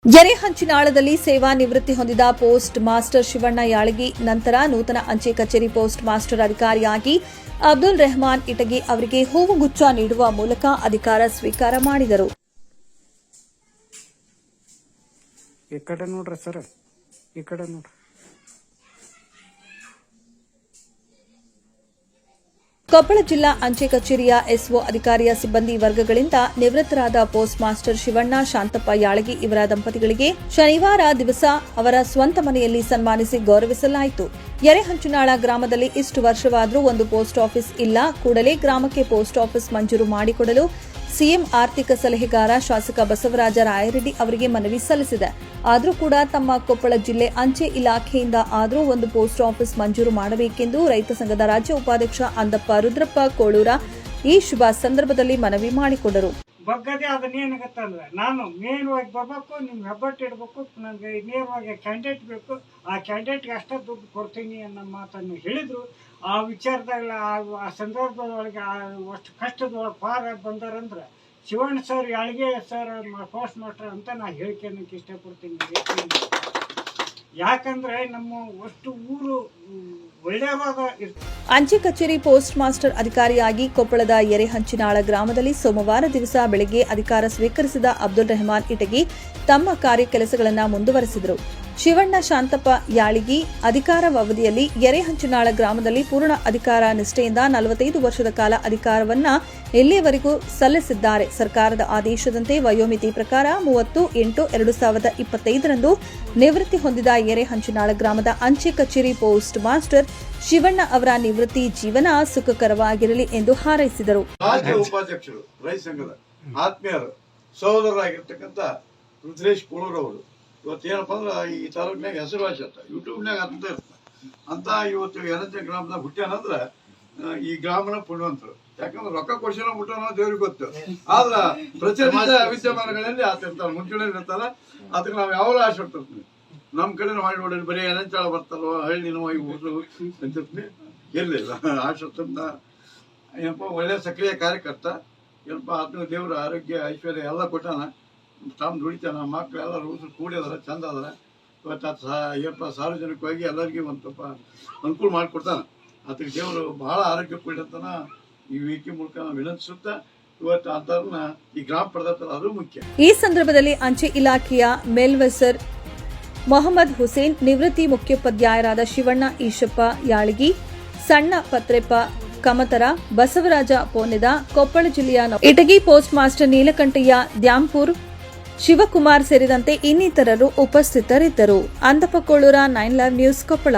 ಯರೇಹಂಚಿನಾಳದಲ್ಲಿ ಸೇವಾ ನಿವೃತ್ತಿ ಹೊಂದಿದ ಪೋಸ್ಟ್ ಮಾಸ್ಟರ್ ಶಿವಣ್ಣ ಯಾಳಗಿ ನಂತರ ನೂತನ ಅಂಚೆ ಕಚೇರಿ ಪೋಸ್ಟ್ ಮಾಸ್ಟರ್ ಅಧಿಕಾರಿಯಾಗಿ ಅಬ್ದುಲ್ ರೆಹಮಾನ್ ಇಟಗಿ ಅವರಿಗೆ ಹೂವುಗುಚ್ಛ ನೀಡುವ ಮೂಲಕ ಅಧಿಕಾರ ಸ್ವೀಕಾರ ಮಾಡಿದರು. ಕೊಪ್ಪಳ ಜಿಲ್ಲಾ ಅಂಚೆ ಕಚೇರಿಯ ಎಸ್ಒ ಅಧಿಕಾರಿಯ ಸಿಬ್ಬಂದಿ ವರ್ಗಗಳಿಂದ ನಿವೃತ್ತರಾದ ಪೋಸ್ಟ್ ಮಾಸ್ಟರ್ ಶಿವಣ್ಣ ಶಾಂತಪ್ಪ ಯಾಳಗಿ ಇವರ ದಂಪತಿಗಳಿಗೆ ಶನಿವಾರ ದಿವಸ ಅವರ ಸ್ವಂತ ಮನೆಯಲ್ಲಿ ಸನ್ಮಾನಿಸಿ ಗೌರವಿಸಲಾಯಿತು. ಯರೇಹಂಚಿನಾಳ ಗ್ರಾಮದಲ್ಲಿ ಇಷ್ಟು ವರ್ಷವಾದರೂ ಒಂದು ಪೋಸ್ಟ್ ಆಫೀಸ್ ಇಲ್ಲ. ಕೂಡಲೇ ಗ್ರಾಮಕ್ಕೆ ಪೋಸ್ಟ್ ಆಫೀಸ್ ಮಂಜೂರು ಮಾಡಿಕೊಡಲು ಸಿಎಂ ಆರ್ಥಿಕ ಸಲಹೆಗಾರ ಶಾಸಕ ಬಸವರಾಜ ರಾಯರೆಡ್ಡಿ ಅವರಿಗೆ ಮನವಿ ಸಲ್ಲಿಸಿದೆ. ಆದರೂ ಕೂಡ ತಮ್ಮ ಕೊಪ್ಪಳ ಜಿಲ್ಲೆ ಅಂಚೆ ಇಲಾಖೆಯಿಂದ ಆದರೂ ಒಂದು ಪೋಸ್ಟ್ ಆಫೀಸ್ ಮಂಜೂರು ಮಾಡಬೇಕೆಂದು ರೈತ ಸಂಘದ ರಾಜ್ಯ ಉಪಾಧ್ಯಕ್ಷ ಅಂದಪ್ಪ ರುದ್ರಪ್ಪ ಕೋಳೂರ ಈ ಶುಭ ಸಂದರ್ಭದಲ್ಲಿ ಮನವಿ ಮಾಡಿಕೊಂಡರು. ಬಗ್ಗದೆ ಅದನ್ನೇನಾಗತ್ತಂದ್ರೆ ನಾನು ನೇರವಾಗಿ ಬರಬೇಕು, ನಿಮ್ಗೆ ಹೆಬ್ಬಟ್ಟು ಇಡಬೇಕು, ನನಗೆ ನೇರವಾಗಿ ಕ್ಯಾಂಡಿಡೇಟ್ ಬೇಕು, ಆ ಕ್ಯಾಂಡಿಡೇಟ್ಗೆ ಅಷ್ಟೇ ದುಡ್ಡು ಕೊಡ್ತೀನಿ ಅನ್ನೋ ಮಾತನ್ನು ಹೇಳಿದರು. ಆ ವಿಚಾರದಾಗ ಆ ಸಂದರ್ಭದೊಳಗೆ ಅಷ್ಟು ಕಷ್ಟದೊಳಗೆ ಪಾರ ಬಂದಾರಂದ್ರೆ ಶಿವಣ್ಣ ಸರ್ ಯಾಳಿಗೆ ಸರ್ ಪೋಸ್ಟ್ ಮಾಸ್ಟರ್ ಅಂತ ನಾನು ಹೇಳಿಕೆ ಅನ್ನೋಕ್ಕೆ ಇಷ್ಟಪಡ್ತೀನಿ. ಯಾಕಂದ್ರೆ ನಮ್ಮ ಅಷ್ಟು ಊರು ಒಳ್ಳೆಯವಾಗ ಇರ್ತದೆ. ಅಂಚೆ ಕಚೇರಿ ಪೋಸ್ಟ್ ಮಾಸ್ಟರ್ ಅಧಿಕಾರಿಯಾಗಿ ಕೊಪ್ಪಳದ ಯರೇಹಂಚಿನಾಳ ಗ್ರಾಮದಲ್ಲಿ ಸೋಮವಾರ ದಿವಸ ಬೆಳಗ್ಗೆ ಅಧಿಕಾರ ಸ್ವೀಕರಿಸಿದ ಅಬ್ದುಲ್ ರೆಹಮಾನ್ ಇಟಗಿ ತಮ್ಮ ಕಾರ್ಯಕೆಲಸಗಳನ್ನು ಮುಂದುವರೆಸಿದರು. ಶಿವಣ್ಣ ಶಾಂತಪ್ಪ ಯಾಳಗಿ ಅಧಿಕಾರಾವಧಿಯಲ್ಲಿ ಯರೇಹಂಚಿನಾಳ ಗ್ರಾಮದಲ್ಲಿ ಪೂರ್ಣ ಅಧಿಕಾರ ನಿಷ್ಠೆಯಿಂದ 45 ವರ್ಷದ ಕಾಲ ಅಧಿಕಾರವನ್ನ ಇಲ್ಲಿಯವರೆಗೂ ಸಲ್ಲಿಸಿದ್ದಾರೆ. ಸರ್ಕಾರದ ಆದೇಶದಂತೆ ವಯೋಮಿತಿ ಪ್ರಕಾರ 30/8/2025ರಂದು ನಿವೃತ್ತಿ ಹೊಂದಿದ ಯರೇಹಂಚಿನಾಳ ಗ್ರಾಮದ ಅಂಚೆ ಕಚೇರಿ ಪೋಸ್ಟ್ ಮಾಸ್ಟರ್ ಶಿವಣ್ಣ ಅವರ ನಿವೃತ್ತಿ ಜೀವನ ಸುಖಕರವಾಗಿರಲಿ ಎಂದು ಹಾರೈಸಿದರು. ರಾಜ್ಯ ಉಪಾಧ್ಯಕ್ಷರು ರೈತ ಸಂಘದ ಆತ್ಮೀಯರು ಸಹೋದರರಾಗಿರ್ತಕ್ಕಂಥ ರುದ್ರೇಶ್ ಕೋಳೂರ್ ಅವರು ಇವತ್ತೇನಪ್ಪ ಅಂದ್ರೆ ಈ ತಾಲೂಕಿನಾಗ ಹೆಸರುವಾಸಿ ಅಂತ ಯೂಟ್ಯೂಬ್ನಾಗ ಅಂತ ಇವತ್ತು ಯರೇಹಂಚಿ ಗ್ರಾಮದಾಗ ಹುಟ್ಟ್ಯಾನಂದ್ರೆ ಈ ಗ್ರಾಮನ ಪುಣ್ಯವಂತರು. ಯಾಕಂದ್ರೆ ರೊಕ್ಕ ಕೊಡ್ಸಿನ ಹುಟ್ಟೋಣ ದೇವ್ರಿಗೆ ಗೊತ್ತು. ಆದ್ರ ಪ್ರಚಲಿತ ವಿದ್ಯಮಾನಗಳಲ್ಲಿ ಆತಿರ್ತಾರ, ಮುಂಚೂಣಿಯಲ್ಲಿ ಇರ್ತಾರ. ಅದಕ್ಕೆ ನಾವು ಯಾವಾಗ ಆಸೆ ಇರ್ತೀವಿ, ನಮ್ಮ ಕಡೆ ಮಾಡಿ ನೋಡಿ ಬರೀ ಯರೇಹಂಚಾಳ ಬರ್ತಾರೋ ಹಳ್ಳಿನೋ ಈ ಊರು ಅಂತಿರ್ತೀವಿ. ಇರಲಿಲ್ಲ ಆಸೆ ಏನಪ್ಪ ಒಳ್ಳೆ ಸಕ್ರಿಯ ಕಾರ್ಯಕರ್ತ. ಏನಪ್ಪ ಆತ್ಮ ದೇವ್ರ ಆರೋಗ್ಯ ಐಶ್ವರ್ಯ ಎಲ್ಲ ಕೊಟ್ಟಾನ. ತಮ್ಮ ದುಡಿತಾನ, ಮಕ್ಕಳೆಲ್ಲ ರೂಸು ಕೂಡಿದಾರ, ಚಂದ ಅದಾರ. ಇವತ್ತು ಅದು ಏನಪ್ಪ ಸಾರ್ವಜನಿಕವಾಗಿ ಎಲ್ಲರಿಗೂ ಒಂದು ಸ್ವಲ್ಪ ಅನುಕೂಲ ಮಾಡಿಕೊಡ್ತಾನೆ. ಅದಕ್ಕೆ ದೇವರು ಬಹಳ ಆರೋಗ್ಯ ಕೊಡಿರ್ತಾನ. ಈ ವೇದಿಕೆ ಮೂಲಕ ನಾವು ವಿನಂತಿಸುತ್ತಾ ಇವತ್ತು ಅಂತರ್ನ ಈ ಗ್ರಾಮ ಪಡೆದ ಅದು ಮುಖ್ಯ. ಈ ಸಂದರ್ಭದಲ್ಲಿ ಅಂಚೆ ಇಲಾಖೆಯ ಮೇಲ್ವೆಸರ್ ಮೊಹಮ್ಮದ್ ಹುಸೇನ್, ನಿವೃತ್ತಿ ಮುಖ್ಯೋಪಾಧ್ಯಾಯರಾದ ಶಿವಣ್ಣ ಈಶಪ್ಪ ಯಾಳಗಿ, ಸಣ್ಣ ಪತ್ರೆಪ್ಪ ಕಮತರ, ಬಸವರಾಜ ಪೋನೆದ, ಕೊಪ್ಪಳ ಜಿಲ್ಲೆಯ ಇಟಗಿ ಪೋಸ್ಟ್ ಮಾಸ್ಟರ್ ನೀಲಕಂಠಯ್ಯ ದ್ಯಾಂಪುರ್, ಶಿವಕುಮಾರ್ ಸೇರಿದಂತೆ ಇನ್ನಿತರರು ಉಪಸ್ಥಿತರಿದ್ದರು. Andappa Kolur, 9 live news, Koppal.